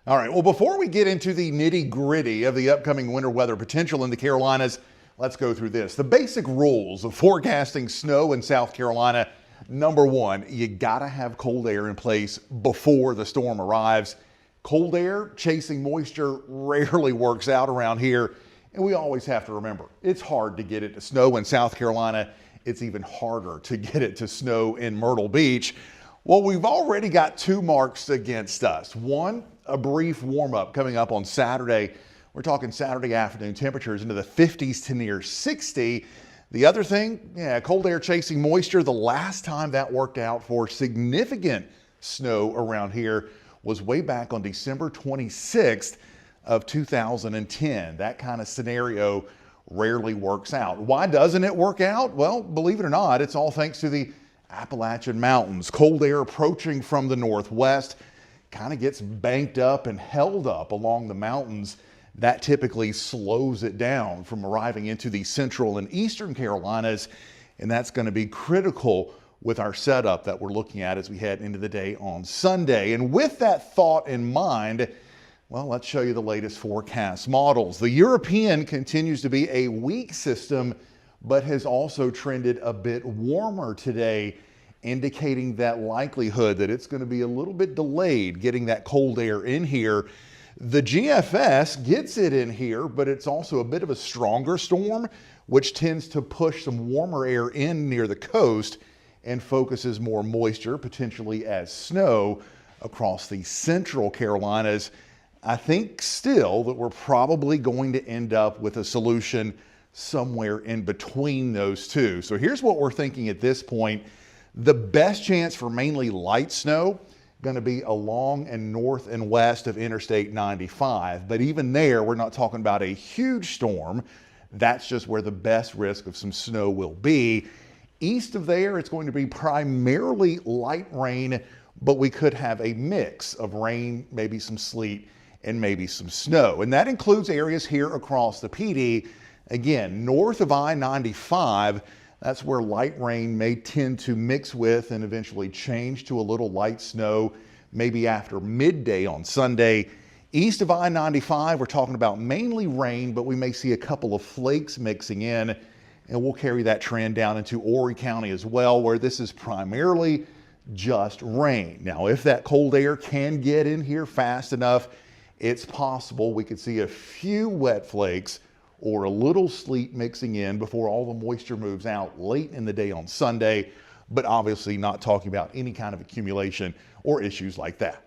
All right, well, before we get into the nitty gritty of the upcoming winter weather potential in the Carolinas, let's go through this. The basic rules of forecasting snow in South Carolina. Number one, you gotta have cold air in place before the storm arrives. Cold air chasing moisture rarely works out around here, and we always have to remember, it's hard to get it to snow in South Carolina. It's even harder to get it to snow in Myrtle Beach. Well, we've already got two marks against us. One, a brief warm-up coming up on Saturday. We're talking Saturday afternoon temperatures into the 50s to near 60. The other thing, cold air chasing moisture. The last time that worked out for significant snow around here was way back on December 26th of 2010. That kind of scenario rarely works out. Why doesn't it work out? Well, believe it or not, it's all thanks to the Appalachian Mountains. Cold air approaching from the northwest kind of gets banked up and held up along the mountains. That typically slows it down from arriving into the central and eastern Carolinas, and that's going to be critical with our setup that we're looking at as we head into the day on Sunday. And with that thought in mind, well, let's show you the latest forecast models. The European continues to be a weak system, but has also trended a bit warmer today, indicating that likelihood that it's going to be a little bit delayed getting that cold air in here. The GFS gets it in here, but it's also a bit of a stronger storm, which tends to push some warmer air in near the coast and focuses more moisture, potentially as snow, across the central Carolinas. I think still that we're probably going to end up with a solution somewhere in between those two. So here's what we're thinking at this point. The best chance for mainly light snow going to be along and north and west of Interstate 95. But even there, we're not talking about a huge storm. That's just where the best risk of some snow will be. East of there, it's going to be primarily light rain, but we could have a mix of rain, maybe some sleet, and maybe some snow. And that includes areas here across the PD. Again, north of I-95, that's where light rain may tend to mix with and eventually change to a little light snow, maybe after midday on Sunday. East of I-95, we're talking about mainly rain, but we may see a couple of flakes mixing in, and we'll carry that trend down into Horry County as well, where this is primarily just rain. Now, if that cold air can get in here fast enough, it's possible we could see a few wet flakes or a little sleet mixing in before all the moisture moves out late in the day on Sunday, but obviously not talking about any kind of accumulation or issues like that.